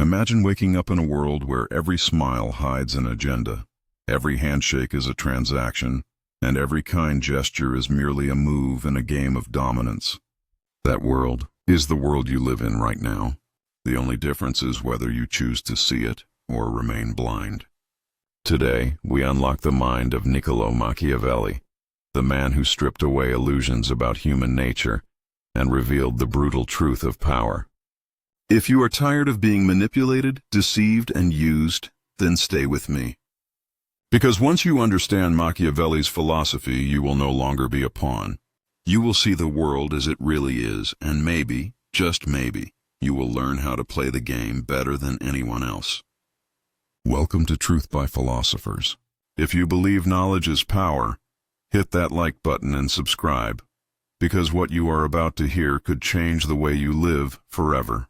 Imagine waking up in a world where every smile hides an agenda, every handshake is a transaction, and every kind gesture is merely a move in a game of dominance. That world is the world you live in right now. The only difference is whether you choose to see it or remain blind. Today, we unlock the mind of Niccolò Machiavelli, the man who stripped away illusions about human nature and revealed the brutal truth of power. If you are tired of being manipulated, deceived, and used, then stay with me. Because once you understand Machiavelli's philosophy, you will no longer be a pawn. You will see the world as it really is, and maybe, just maybe, you will learn how to play the game better than anyone else. Welcome to Truth by Philosophers. If you believe knowledge is power, hit that like button and subscribe, because what you are about to hear could change the way you live forever.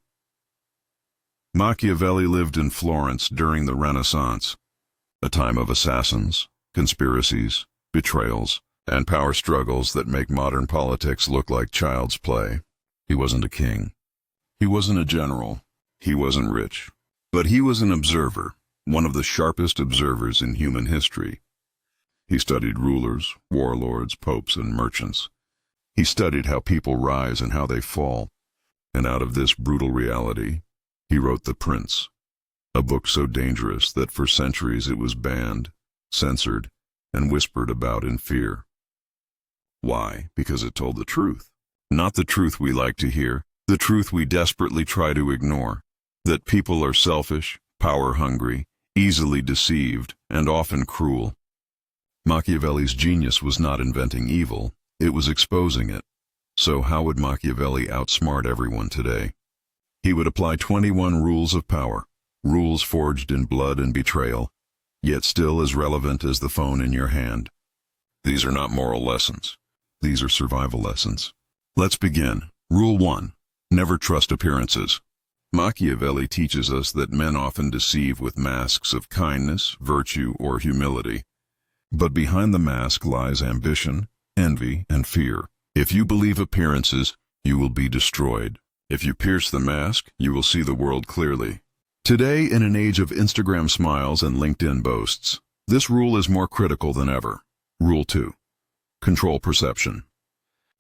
Machiavelli lived in Florence during the Renaissance, a time of assassins, conspiracies, betrayals, and power struggles that make modern politics look like child's play. He wasn't a king. He wasn't a general. He wasn't rich. But he was an observer, one of the sharpest observers in human history. He studied rulers, warlords, popes, and merchants. He studied how people rise and how they fall. And out of this brutal reality, he wrote The Prince, a book so dangerous that for centuries it was banned, censored, and whispered about in fear. Why? Because it told the truth. Not the truth we like to hear, the truth we desperately try to ignore. That people are selfish, power-hungry, easily deceived, and often cruel. Machiavelli's genius was not inventing evil, it was exposing it. So how would Machiavelli outsmart everyone today? He would apply 21 rules of power, rules forged in blood and betrayal, yet still as relevant as the phone in your hand. These are not moral lessons. These are survival lessons. Let's begin. Rule 1. Never trust appearances. Machiavelli teaches us that men often deceive with masks of kindness, virtue, or humility. But behind the mask lies ambition, envy, and fear. If you believe appearances, you will be destroyed. If you pierce the mask, you will see the world clearly. Today, in an age of Instagram smiles and LinkedIn boasts, this rule is more critical than ever. Rule 2. Control perception.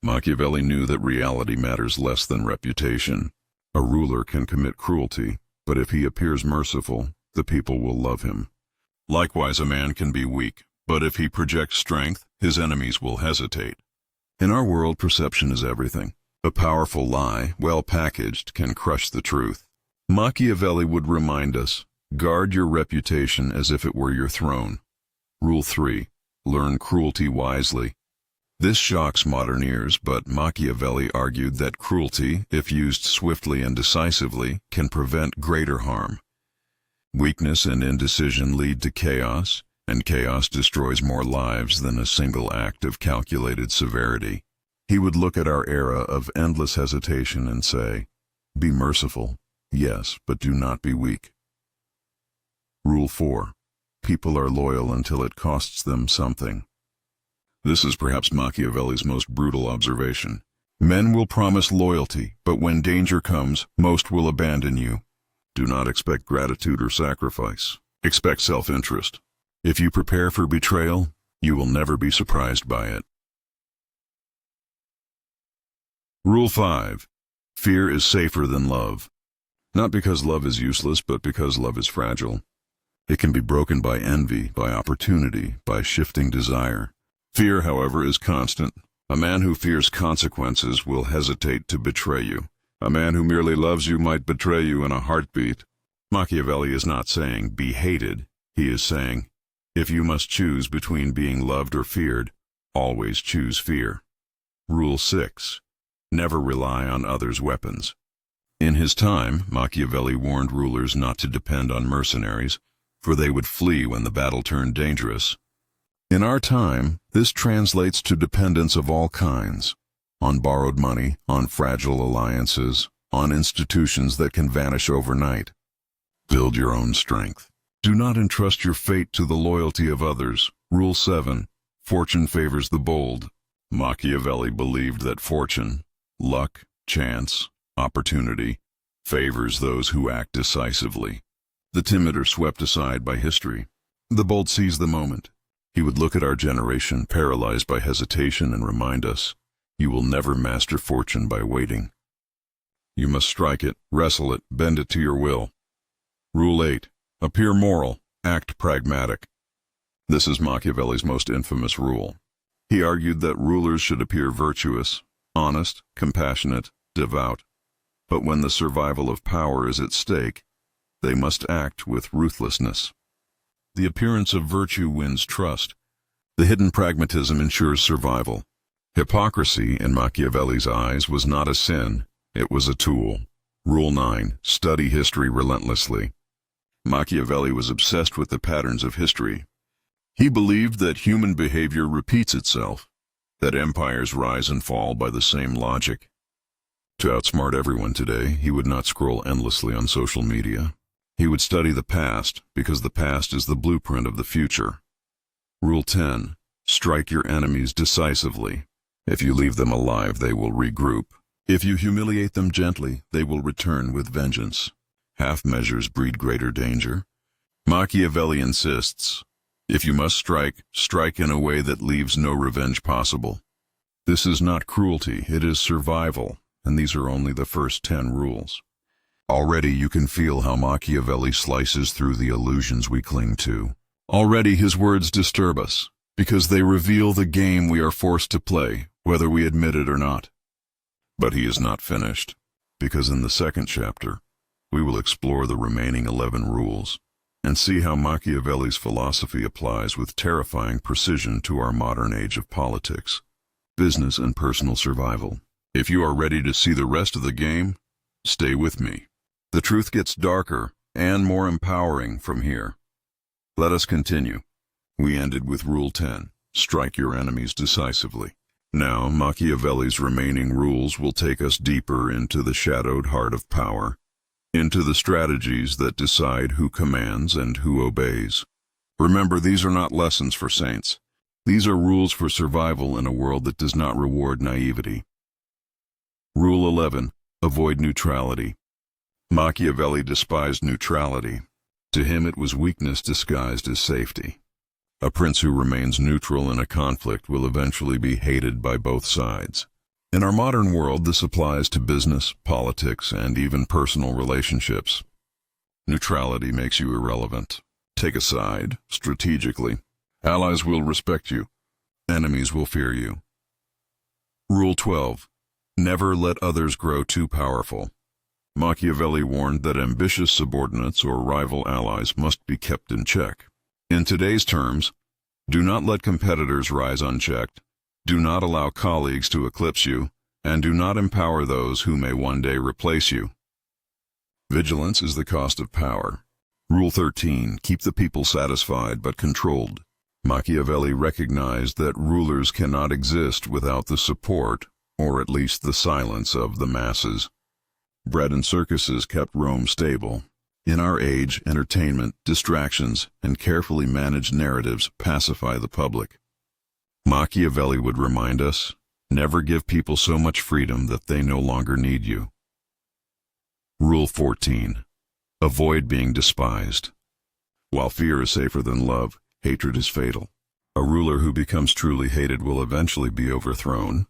Machiavelli knew that reality matters less than reputation. A ruler can commit cruelty, but if he appears merciful, the people will love him. Likewise, a man can be weak, but if he projects strength, his enemies will hesitate. In our world, perception is everything. A powerful lie, well packaged, can crush the truth. Machiavelli would remind us, guard your reputation as if it were your throne. Rule 3. Learn cruelty wisely. This shocks modern ears, but Machiavelli argued that cruelty, if used swiftly and decisively, can prevent greater harm. Weakness and indecision lead to chaos, and chaos destroys more lives than a single act of calculated severity. He would look at our era of endless hesitation and say, be merciful, yes, but do not be weak. Rule 4. People are loyal until it costs them something. This is perhaps Machiavelli's most brutal observation. Men will promise loyalty, but when danger comes, most will abandon you. Do not expect gratitude or sacrifice. Expect self-interest. If you prepare for betrayal, you will never be surprised by it. Rule 5. Fear is safer than love. Not because love is useless, but because love is fragile. It can be broken by envy, by opportunity, by shifting desire. Fear, however, is constant. A man who fears consequences will hesitate to betray you. A man who merely loves you might betray you in a heartbeat. Machiavelli is not saying, be hated. He is saying, if you must choose between being loved or feared, always choose fear. Rule 6. Never rely on others' weapons. In his time, Machiavelli warned rulers not to depend on mercenaries, for they would flee when the battle turned dangerous. In our time, this translates to dependence of all kinds, on borrowed money, on fragile alliances, on institutions that can vanish overnight. Build your own strength. Do not entrust your fate to the loyalty of others. Rule 7. Fortune favors the bold. Machiavelli believed that fortune, luck, chance, opportunity, favors those who act decisively. The timid are swept aside by history. The bold seize the moment. He would look at our generation, paralyzed by hesitation, and remind us, you will never master fortune by waiting. You must strike it, wrestle it, bend it to your will. Rule 8. Appear moral, act pragmatic. This is Machiavelli's most infamous rule. He argued that rulers should appear virtuous, honest, compassionate, devout. But when the survival of power is at stake, they must act with ruthlessness. The appearance of virtue wins trust. The hidden pragmatism ensures survival. Hypocrisy, in Machiavelli's eyes, was not a sin, it was a tool. Rule 9. Study history relentlessly. Machiavelli was obsessed with the patterns of history. He believed that human behavior repeats itself, that empires rise and fall by the same logic. To outsmart everyone today, he would not scroll endlessly on social media. He would study the past, because the past is the blueprint of the future. Rule 10. Strike your enemies decisively. If you leave them alive, they will regroup. If you humiliate them gently, they will return with vengeance. Half measures breed greater danger. Machiavelli insists, if you must strike, strike in a way that leaves no revenge possible. This is not cruelty, it is survival, and these are only the first 10 rules. Already you can feel how Machiavelli slices through the illusions we cling to. Already his words disturb us, because they reveal the game we are forced to play, whether we admit it or not. But he is not finished, because in the second chapter, we will explore the remaining 11 rules and see how Machiavelli's philosophy applies with terrifying precision to our modern age of politics, business, and personal survival. If you are ready to see the rest of the game, stay with me. The truth gets darker and more empowering from here. Let us continue. We ended with Rule 10, strike your enemies decisively. Now, Machiavelli's remaining rules will take us deeper into the shadowed heart of power, into the strategies that decide who commands and who obeys. Remember, these are not lessons for saints. These are rules for survival in a world that does not reward naivety. Rule 11. Avoid neutrality. Machiavelli despised neutrality. To him it was weakness disguised as safety. A prince who remains neutral in a conflict will eventually be hated by both sides. In our modern world, this applies to business, politics, and even personal relationships. Neutrality makes you irrelevant. Take a side, strategically. Allies will respect you. Enemies will fear you. Rule 12. Never let others grow too powerful. Machiavelli warned that ambitious subordinates or rival allies must be kept in check. In today's terms, do not let competitors rise unchecked. Do not allow colleagues to eclipse you, and do not empower those who may one day replace you. Vigilance is the cost of power. Rule 13. Keep the people satisfied but controlled. Machiavelli recognized that rulers cannot exist without the support, or at least the silence, of the masses. Bread and circuses kept Rome stable. In our age, entertainment, distractions, and carefully managed narratives pacify the public. Machiavelli would remind us, never give people so much freedom that they no longer need you. Rule 14. Avoid being despised. While fear is safer than love, hatred is fatal. A ruler who becomes truly hated will eventually be overthrown.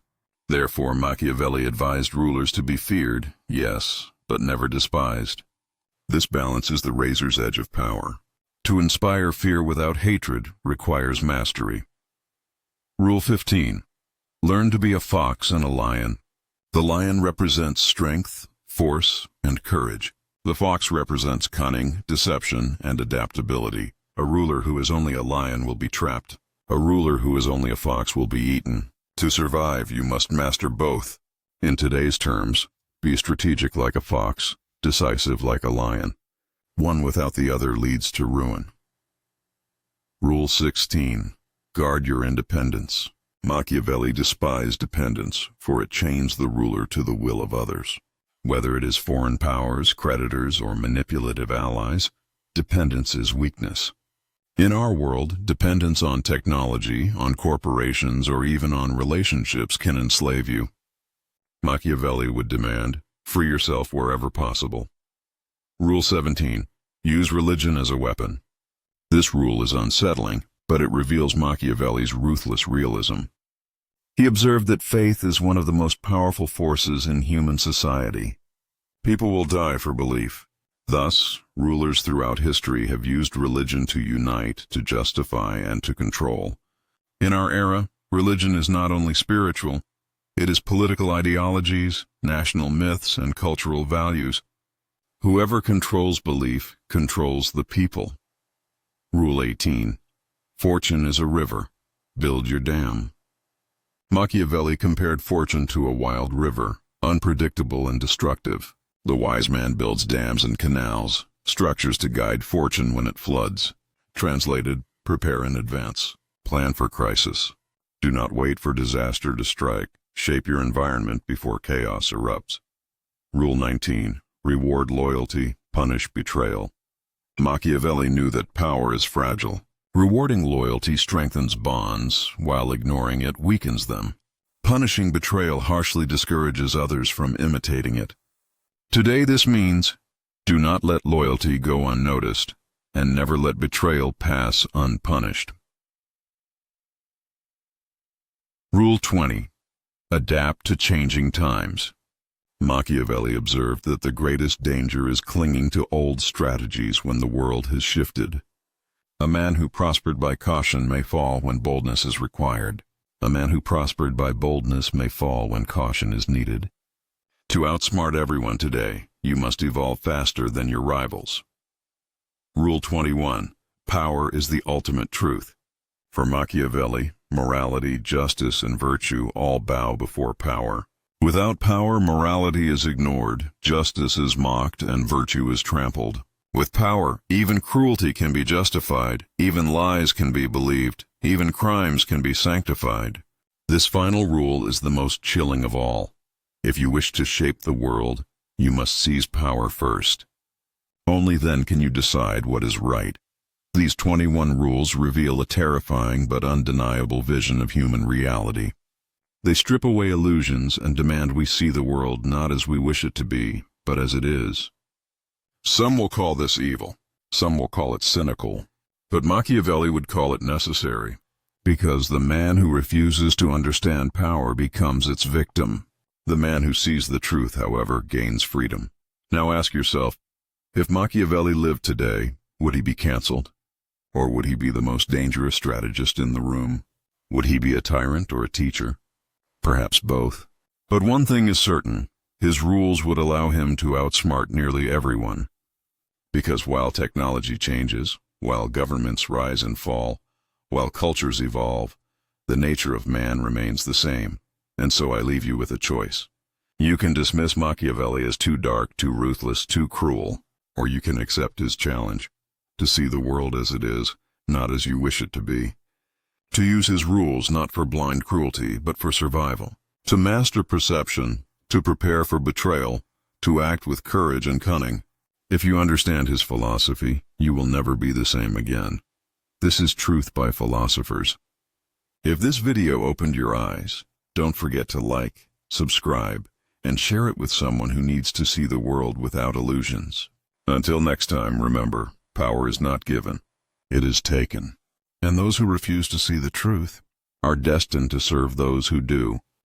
Therefore, Machiavelli advised rulers to be feared, yes, but never despised. This balance is the razor's edge of power. To inspire fear without hatred requires mastery. Rule 15. Learn to be a fox and a lion. The lion represents strength, force, and courage. The fox represents cunning, deception, and adaptability. A ruler who is only a lion will be trapped. A ruler who is only a fox will be eaten. To survive, you must master both. In today's terms, be strategic like a fox, decisive like a lion. One without the other leads to ruin. Rule 16. Guard your independence. Machiavelli despised dependence, for it chains the ruler to the will of others. Whether it is foreign powers, creditors, or manipulative allies, dependence is weakness. In our world, dependence on technology, on corporations, or even on relationships can enslave you. Machiavelli would demand, Free yourself wherever possible. Rule 17. Use religion as a weapon. This rule is unsettling, but it reveals Machiavelli's ruthless realism. He observed that faith is one of the most powerful forces in human society. People will die for belief. Thus, rulers throughout history have used religion to unite, to justify, and to control. In our era, religion is not only spiritual, it is political ideologies, national myths, and cultural values. Whoever controls belief controls the people. Rule 18. Fortune is a river. Build your dam. Machiavelli compared fortune to a wild river, unpredictable and destructive. The wise man builds dams and canals, structures to guide fortune when it floods. Translated, prepare in advance. Plan for crisis. Do not wait for disaster to strike. Shape your environment before chaos erupts. Rule 19. Reward loyalty, punish betrayal. Machiavelli knew that power is fragile. Rewarding loyalty strengthens bonds, while ignoring it weakens them. Punishing betrayal harshly discourages others from imitating it. Today this means, do not let loyalty go unnoticed, and never let betrayal pass unpunished. Rule 20. Adapt to changing times. Machiavelli observed that the greatest danger is clinging to old strategies when the world has shifted. A man who prospered by caution may fall when boldness is required. A man who prospered by boldness may fall when caution is needed. To outsmart everyone today, you must evolve faster than your rivals. Rule 21. Power is the ultimate truth. For Machiavelli, morality, justice, and virtue all bow before power. Without power, morality is ignored, justice is mocked, and virtue is trampled. With power, even cruelty can be justified, even lies can be believed, even crimes can be sanctified. This final rule is the most chilling of all. If you wish to shape the world, you must seize power first. Only then can you decide what is right. These 21 rules reveal a terrifying but undeniable vision of human reality. They strip away illusions and demand we see the world not as we wish it to be, but as it is. Some will call this evil, some will call it cynical, but Machiavelli would call it necessary, because the man who refuses to understand power becomes its victim. The man who sees the truth, however, gains freedom. Now ask yourself, if Machiavelli lived today, would he be canceled? Or would he be the most dangerous strategist in the room? Would he be a tyrant or a teacher? Perhaps both. But one thing is certain, his rules would allow him to outsmart nearly everyone. Because while technology changes, while governments rise and fall, while cultures evolve, the nature of man remains the same. And so I leave you with a choice. You can dismiss Machiavelli as too dark, too ruthless, too cruel, or you can accept his challenge, to see the world as it is, not as you wish it to be. To use his rules not for blind cruelty, but for survival. To master perception, to prepare for betrayal, to act with courage and cunning. If you understand his philosophy, you will never be the same again. This is Truth by Philosophers. If this video opened your eyes, don't forget to like, subscribe, and share it with someone who needs to see the world without illusions. Until next time, remember, power is not given, it is taken. And those who refuse to see the truth are destined to serve those who do.